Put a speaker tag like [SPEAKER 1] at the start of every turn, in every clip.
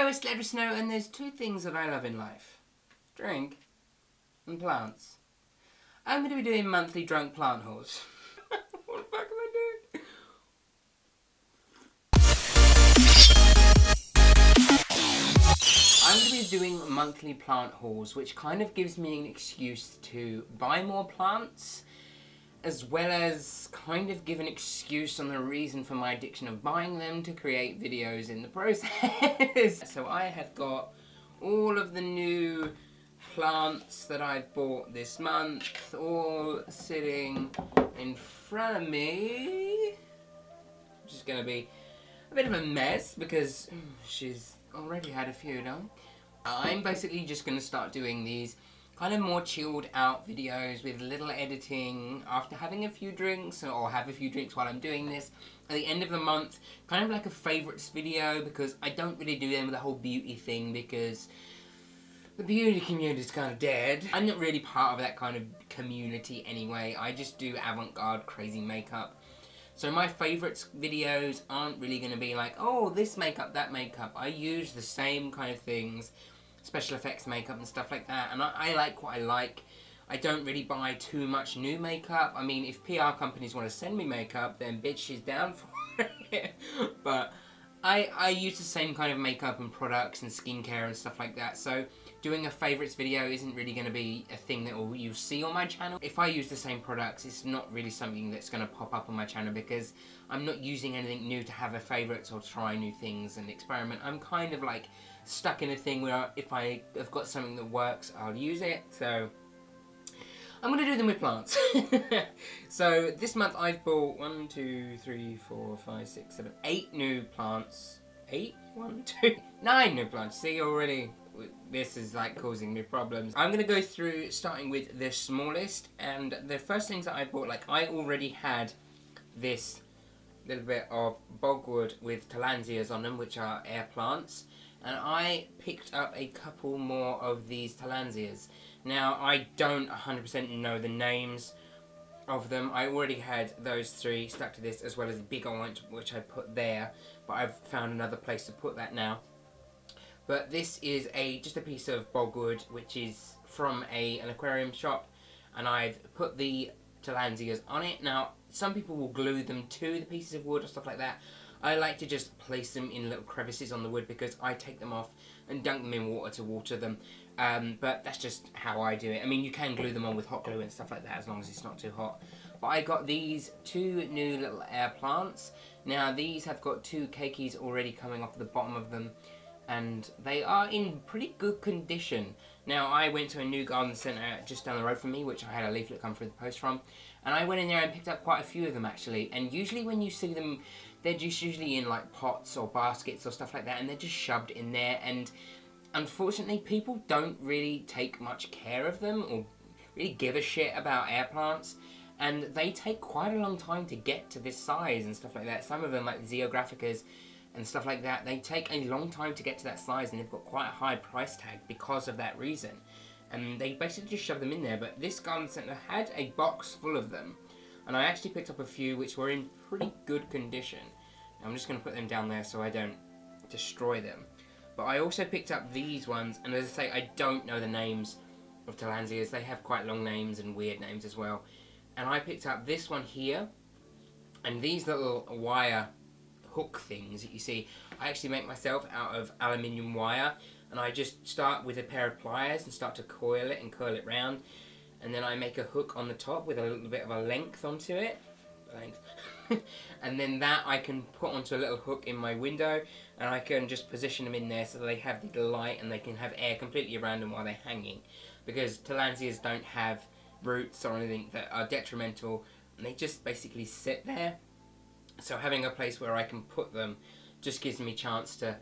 [SPEAKER 1] it's ElectraSnow, and there's two things that I love in life. Drink and plants. I'm going to be doing monthly drunk plant hauls. What the fuck am I doing? I'm going to be doing monthly plant hauls, which kind of gives me an excuse to buy more plants, as well as kind of give an excuse on the reason for my addiction of buying them to create videos in the process. So I have got all of the new plants that I've bought this month, all sitting in front of me. Which is going to be a bit of a mess because she's already had a few done. I'm basically just going to start doing these kind of more chilled out videos with little editing after having a few drinks, or have a few drinks while I'm doing this at the end of the month, kind of like a favourites video, because I don't really do them with the whole beauty thing because the beauty community is kind of dead. I'm not really part of that kind of community anyway. I just do avant-garde crazy makeup. So my favourites videos aren't really going to be like, oh, this makeup, that makeup. I use the same kind of things, special effects makeup and stuff like that, and I like what I like. I don't really buy too much new makeup. I mean, if PR companies want to send me makeup, then bitch, she's down for it. But I use the same kind of makeup and products and skincare and stuff like that, so doing a favourites video isn't really going to be a thing that you'll see on my channel. If I use the same products, it's not really something that's going to pop up on my channel because I'm not using anything new to have a favourites or try new things and experiment. I'm kind of like stuck in a thing where if I have got something that works, I'll use it, so I'm going to do them with plants. So this month I've bought 1, 2, 3, 4, 5, 6, 7, 8 new plants. 8? 1, 2, 9 new plants. See, already this is like causing me problems. I'm going to go through starting with the smallest, and the first things that I bought, like I already had this little bit of bogwood with Talansias on them, which are air plants, and I picked up a couple more of these Talansias. Now, I don't 100% know the names of them. I already had those 3 stuck to this, as well as the big orange, which I put there, but I've found another place to put that now. But this is just a piece of bogwood, which is from an aquarium shop, and I've put the Talansias on it. Now, some people will glue them to the pieces of wood or stuff like that. I like to just place them in little crevices on the wood because I take them off and dunk them in water to water them. But that's just how I do it. I mean, you can glue them on with hot glue and stuff like that as long as it's not too hot. But I got these 2 new little air plants. Now, these have got 2 keikis already coming off the bottom of them, and they are in pretty good condition. Now, I went to a new garden centre just down the road from me, which I had a leaflet come through the post from, and I went in there and picked up quite a few of them actually. And usually when you see them, they're just usually in like pots or baskets or stuff like that, and they're just shoved in there, and unfortunately people don't really take much care of them or really give a shit about air plants, and they take quite a long time to get to this size and stuff like that. Some of them, like Zeographicas and stuff like that, they take a long time to get to that size, and they've got quite a high price tag because of that reason. And they basically just shove them in there. But this garden centre had a box full of them, and I actually picked up a few which were in pretty good condition. Now, I'm just going to put them down there so I don't destroy them. But I also picked up these ones, and as I say, I don't know the names of Talansias. They have quite long names and weird names as well. And I picked up this one here, and these little wire hook things that you see, I actually make myself out of aluminium wire, and I just start with a pair of pliers and start to coil it and curl it round, and then I make a hook on the top with a little bit of a length onto it, and then that I can put onto a little hook in my window, and I can just position them in there so that they have the light and they can have air completely around them while they're hanging, because Talansias don't have roots or anything that are detrimental, and they just basically sit there. So having a place where I can put them just gives me a chance to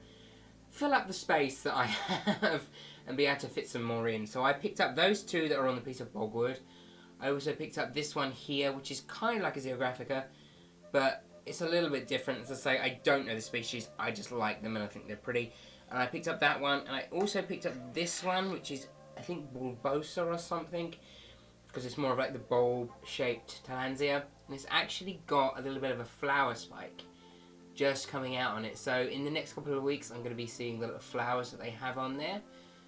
[SPEAKER 1] fill up the space that I have and be able to fit some more in. So I picked up those 2 that are on the piece of bogwood. I also picked up this one here, which is kind of like a Zeographica, but it's a little bit different. As I say, I don't know the species, I just like them and I think they're pretty. And I picked up that one, and I also picked up this one, which is, I think, bulbosa or something, because it's more of like the bulb-shaped Talansia. And it's actually got a little bit of a flower spike just coming out on it. So in the next couple of weeks I'm going to be seeing the little flowers that they have on there.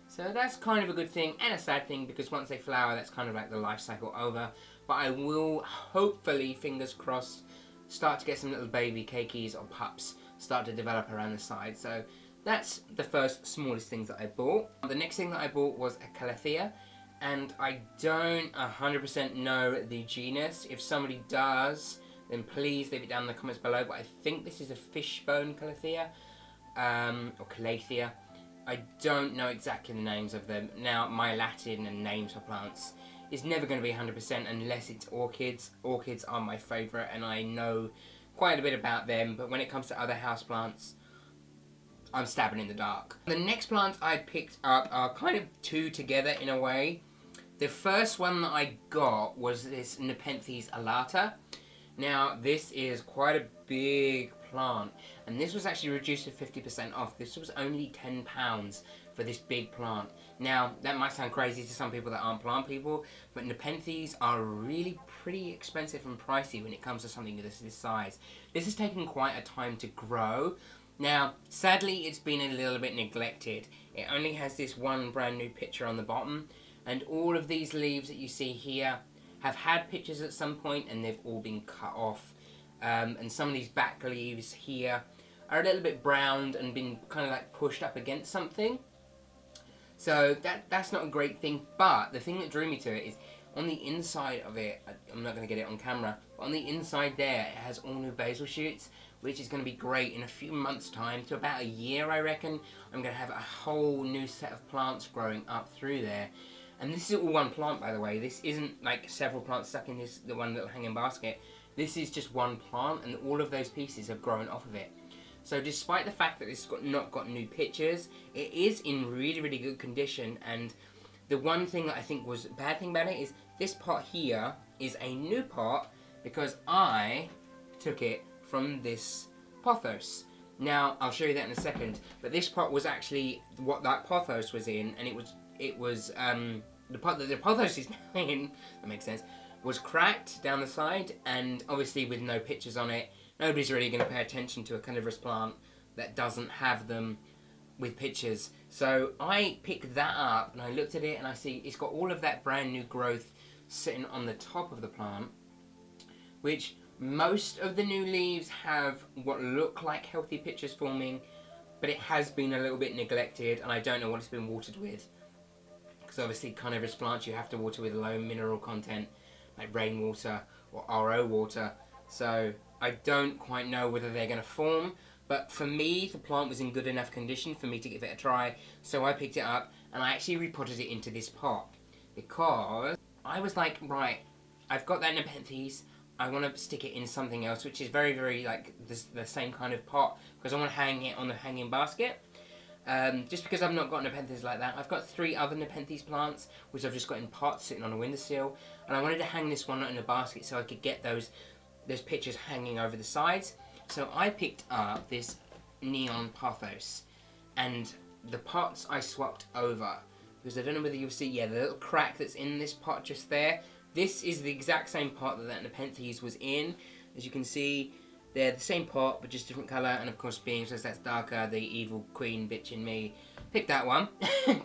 [SPEAKER 1] So that's kind of a good thing and a sad thing, because once they flower, that's kind of like the life cycle over. But I will hopefully, fingers crossed, start to get some little baby cakeys or pups start to develop around the side. So that's the first smallest things that I bought. The next thing that I bought was a Calathea, and I don't 100% know the genus. If somebody does, then please leave it down in the comments below. But I think this is a fishbone Calathea, or Calathea. I don't know exactly the names of them. Now, my Latin and names for plants is never going to be 100% unless it's orchids. Orchids are my favourite, and I know quite a bit about them, but when it comes to other houseplants, I'm stabbing in the dark. The next plants I picked up are kind of two together in a way. The first one that I got was this Nepenthes alata. Now, this is quite a big plant, and this was actually reduced to 50% off. This was only £10 for this big plant. Now, that might sound crazy to some people that aren't plant people, but Nepenthes are really pretty expensive and pricey when it comes to something this size. This has taken quite a time to grow. Now, sadly, it's been a little bit neglected. It only has this one brand new picture on the bottom, and all of these leaves that you see here have had pictures at some point, and they've all been cut off. And some of these back leaves here are a little bit browned and been kind of like pushed up against something. So that's not a great thing, but the thing that drew me to it is on the inside of it, I'm not going to get it on camera, but on the inside there it has all new basil shoots, which is going to be great in a few months' time, to about a year I reckon. I'm going to have a whole new set of plants growing up through there. And this is all one plant, by the way. This isn't like several plants stuck in the one little hanging basket. This is just one plant, and all of those pieces have grown off of it. So despite the fact that it's not got new pictures, it is in really, really good condition. And the one thing that I think was a bad thing about it is this pot here is a new pot because I took it from this Pothos. Now, I'll show you that in a second, but this pot was actually what that Pothos was in, and the pot that the Pothos is now in, that makes sense, was cracked down the side, and obviously with no pictures on it, nobody's really going to pay attention to a carnivorous plant that doesn't have them with pictures. So I picked that up and I looked at it and I see it's got all of that brand new growth sitting on the top of the plant, which most of the new leaves have what look like healthy pictures forming, but it has been a little bit neglected, and I don't know what it's been watered with. Because obviously carnivorous plants you have to water with low mineral content, like rainwater or RO water. So I don't quite know whether they're going to form, but for me the plant was in good enough condition for me to give it a try, so I picked it up and I actually repotted it into this pot because I was like, right, I've got that Nepenthes, I want to stick it in something else which is very, very like the same kind of pot, because I want to hang it on the hanging basket. Just because I've not got Nepenthes like that. I've got 3 other Nepenthes plants which I've just got in pots sitting on a windowsill, and I wanted to hang this one in a basket so I could get those pictures hanging over the sides. So I picked up this neon Pothos, and the pots I swapped over, because I don't know whether you'll see, yeah, the little crack that's in this pot just there, this is the exact same pot that Nepenthes was in. As you can see, they're the same pot but just different colour, and of course being as that's darker, the evil queen bitch in me picked that one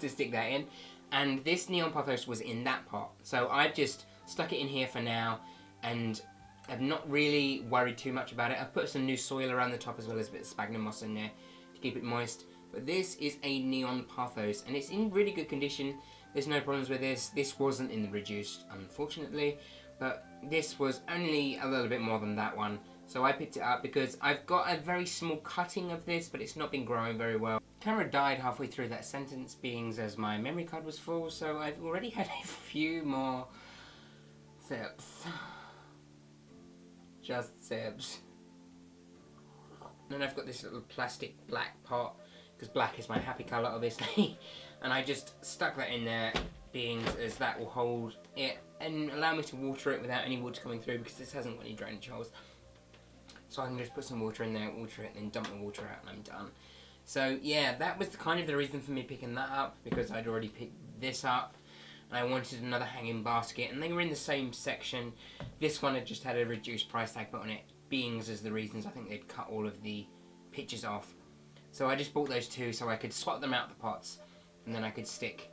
[SPEAKER 1] to stick that in, and this neon Pothos was in that pot. So I've just stuck it in here for now, and I've not really worried too much about it. I've put some new soil around the top as well as a bit of sphagnum moss in there to keep it moist. But this is a neon Pothos, and it's in really good condition. There's no problems with this. This wasn't in the reduced, unfortunately, but this was only a little bit more than that one. So I picked it up because I've got a very small cutting of this, but it's not been growing very well. Camera died halfway through that sentence, being as my memory card was full, so I've already had a few more sips. Just sips. And then I've got this little plastic black pot, because black is my happy colour obviously, and I just stuck that in there, being as that will hold it and allow me to water it without any water coming through, because this hasn't got any drainage holes. So I can just put some water in there, water it, and then dump the water out, and I'm done. So yeah, that was kind of the reason for me picking that up, because I'd already picked this up, and I wanted another hanging basket, and they were in the same section. This one had just had a reduced price tag put on it, being as the reasons I think they'd cut all of the pictures of. So I just bought those two so I could swap them out the pots, and then I could stick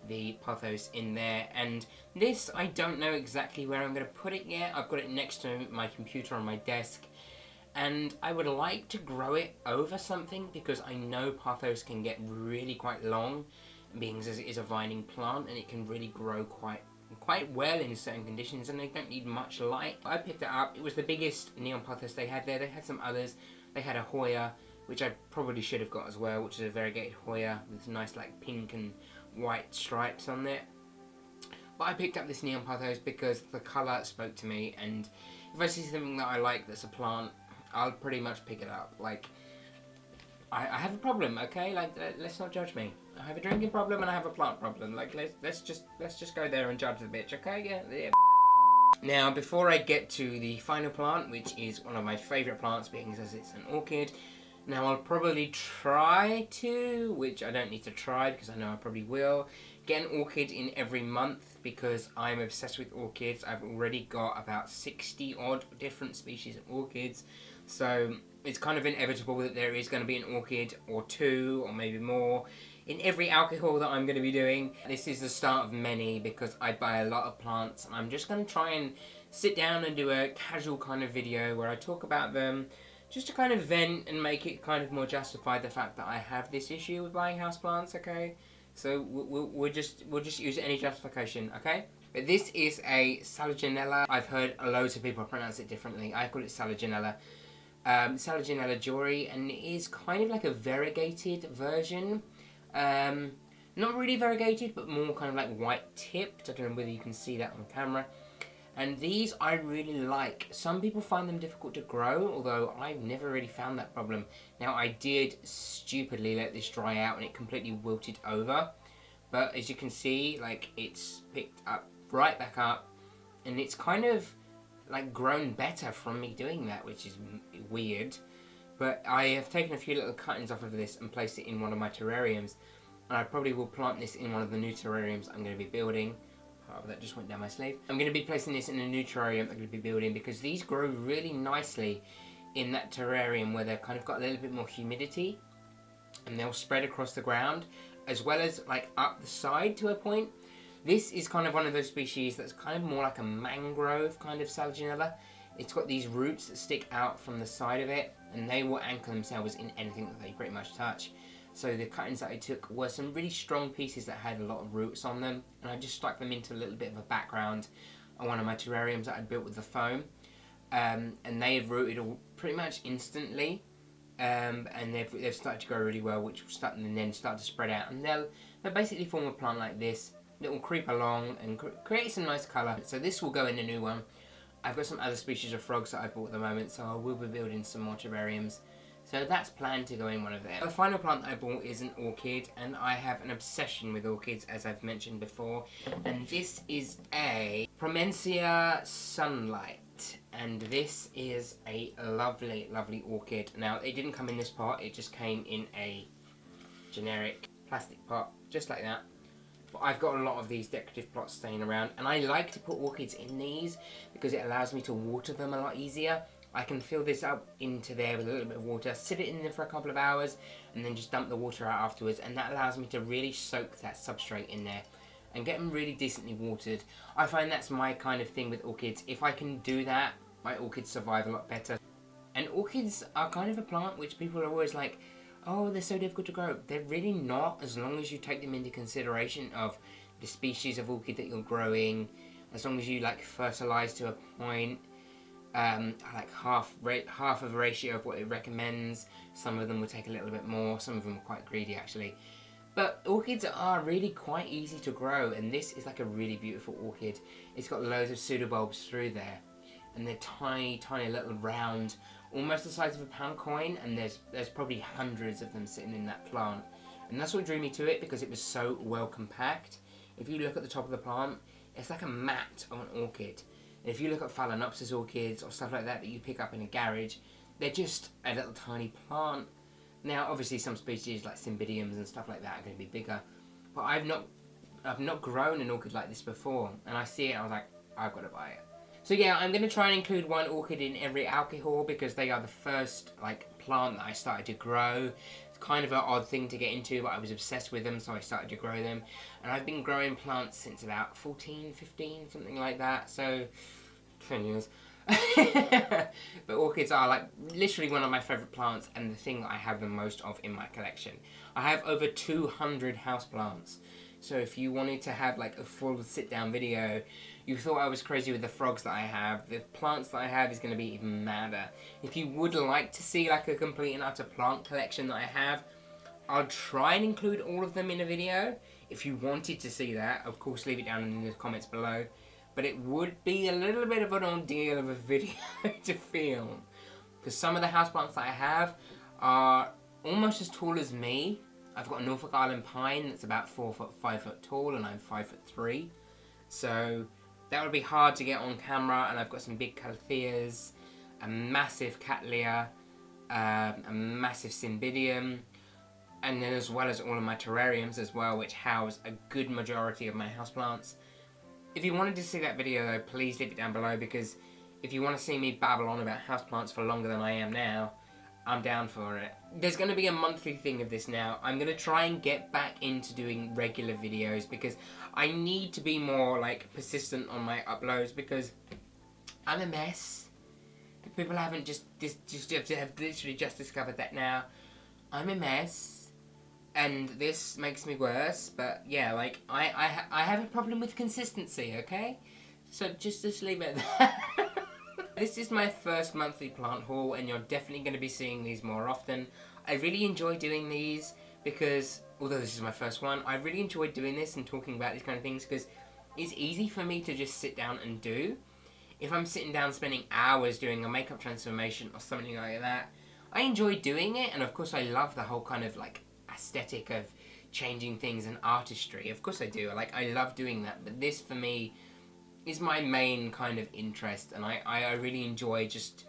[SPEAKER 1] the pothos in there. And this, I don't know exactly where I'm going to put it yet. I've got it next to my computer on my desk, and I would like to grow it over something because I know pothos can get really quite long, being as it is a vining plant, and it can really grow quite well in certain conditions, and they don't need much light. I picked it up. It was the biggest neon pothos they had there. They had some others. They had a Hoya, which I probably should have got as well, which is a variegated Hoya with nice like pink and white stripes on there. But I picked up this neon pothos because the colour spoke to me, and if I see something that I like that's a plant, I'll pretty much pick it up. Like, I have a problem, okay? Like, let's not judge me. I have a drinking problem and I have a plant problem. Like, let's just go there and judge the bitch, okay? Yeah. Now, before I get to the final plant, which is one of my favourite plants, being as it's an orchid. Now, I'll probably try to, which I don't need to try because I know I probably will, get an orchid in every month because I'm obsessed with orchids. I've already got about 60 odd different species of orchids. So it's kind of inevitable that there is going to be an orchid or two or maybe more in every alcohol that I'm going to be doing. This is the start of many because I buy a lot of plants, and I'm just going to try and sit down and do a casual kind of video where I talk about them just to kind of vent and make it kind of more justify the fact that I have this issue with buying houseplants, okay? So we'll just use any justification, okay? But this is a Selaginella. I've heard loads of people pronounce it differently. I call it Selaginella. Selaginella Jory, and it is kind of like a variegated version. Not really variegated, but more kind of like white tipped. I don't know whether you can see that on camera. And these I really like. Some people find them difficult to grow, although I've never really found that problem. Now, I did stupidly let this dry out and it completely wilted over. But as you can see, like, it's picked up right back up, and it's kind of like grown better from me doing that, which is weird. But I have taken a few little cuttings off of this and placed it in one of my terrariums, and I probably will plant this in one of the new terrariums I'm going to be building. Oh, that just went down my sleeve. I'm going to be placing this in a new terrarium I'm going to be building because these grow really nicely in that terrarium where they've kind of got a little bit more humidity, and they'll spread across the ground as well as like up the side to a point. This is kind of one of those species that's kind of more like a mangrove kind of Selaginella. It's got these roots that stick out from the side of it, and they will anchor themselves in anything that they pretty much touch. So the cuttings that I took were some really strong pieces that had a lot of roots on them, and I just stuck them into a little bit of a background on one of my terrariums that I'd built with the foam. And they have rooted all pretty much instantly, and they've started to grow really well, which will start and then start to spread out, and they'll basically form a plant like this that will creep along and create some nice colour. So this will go in a new one. I've got some other species of frogs that I've bought at the moment, so I will be building some more terrariums. So that's planned to go in one of them. The final plant that I bought is an orchid, and I have an obsession with orchids, as I've mentioned before. And this is a Promencia Sunlight, and this is a lovely, lovely orchid. Now, it didn't come in this pot, it just came in a generic plastic pot, just like that. But I've got a lot of these decorative plots staying around, and I like to put orchids in these because it allows me to water them a lot easier. I can fill this up into there with a little bit of water, sit it in there for a couple of hours, and then just dump the water out afterwards, and that allows me to really soak that substrate in there and get them really decently watered. I find that's my kind of thing with orchids. If I can do that, my orchids survive a lot better. And orchids are kind of a plant which people are always like, oh, they're so difficult to grow. They're really not, as long as you take them into consideration of the species of orchid that you're growing, as long as you like fertilise to a point. Like half of a ratio of what it recommends. Some of them will take a little bit more, some of them are quite greedy actually. But orchids are really quite easy to grow, and this is like a really beautiful orchid. It's got loads of pseudobulbs through there, and they're tiny, tiny little round, almost the size of a pound coin, and there's probably hundreds of them sitting in that plant. And that's what drew me to it, because it was so well compact. If you look at the top of the plant, it's like a mat of an orchid. And if you look at Phalaenopsis orchids or stuff like that that you pick up in a garage, they're just a little tiny plant. Now, obviously, some species like Cymbidiums and stuff like that are going to be bigger, but I've not grown an orchid like this before, and I see it and I was like, I've got to buy it. So yeah, I'm going to try and include one orchid in every alcohol because they are the first like plant that I started to grow. It's kind of an odd thing to get into, but I was obsessed with them, so I started to grow them. And I've been growing plants since about 14, 15, something like that, so 10 years. But orchids are like literally one of my favourite plants and the thing I have the most of in my collection. I have over 200 houseplants. So if you wanted to have like a full sit down video, you thought I was crazy with the frogs that I have, the plants that I have is going to be even madder. If you would like to see like a complete and utter plant collection that I have, I'll try and include all of them in a video. If you wanted to see that, of course leave it down in the comments below. But it would be a little bit of an ordeal of a video to film. Because some of the houseplants that I have are almost as tall as me. I've got a Norfolk Island pine that's about 4 foot, 5 foot tall, and I'm 5'3". So that would be hard to get on camera. And I've got some big Calatheas, a massive Cattleya, a massive Cymbidium, and then as well as all of my terrariums as well, which house a good majority of my houseplants. If you wanted to see that video though, please leave it down below, because if you want to see me babble on about houseplants for longer than I am now, I'm down for it. There's going to be a monthly thing of this now. I'm going to try and get back into doing regular videos, because I need to be more like persistent on my uploads, because I'm a mess. People haven't have literally just discovered that now. I'm a mess. And this makes me worse, but yeah, like, I have a problem with consistency, okay? So just leave it at that. This is my first monthly plant haul, and you're definitely going to be seeing these more often. I really enjoy doing these because, although this is my first one, I really enjoy doing this and talking about these kind of things because it's easy for me to just sit down and do. If I'm sitting down spending hours doing a makeup transformation or something like that, I enjoy doing it, and of course I love the whole kind of like aesthetic of changing things and artistry. Of course I do. Like, I love doing that, but this for me is my main kind of interest, and I really enjoy just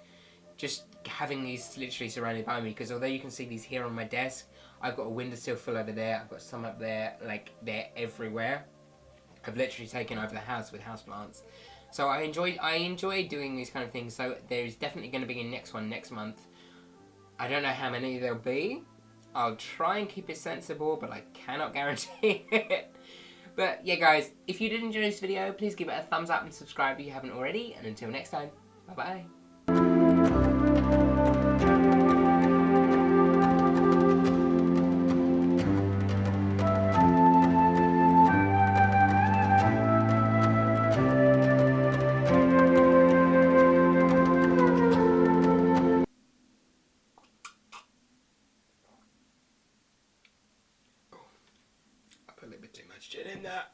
[SPEAKER 1] having these literally surrounded by me, because although you can see these here on my desk, I've got a windowsill full over there, I've got some up there, like they're everywhere. I've literally taken over the house with houseplants. So I enjoy doing these kind of things. So there's definitely going to be a next one next month. I don't know how many there'll be. I'll try and keep it sensible, but I cannot guarantee it. But yeah, guys, if you did enjoy this video, please give it a thumbs up and subscribe if you haven't already. And until next time, bye-bye. I put a little bit too much gin in that.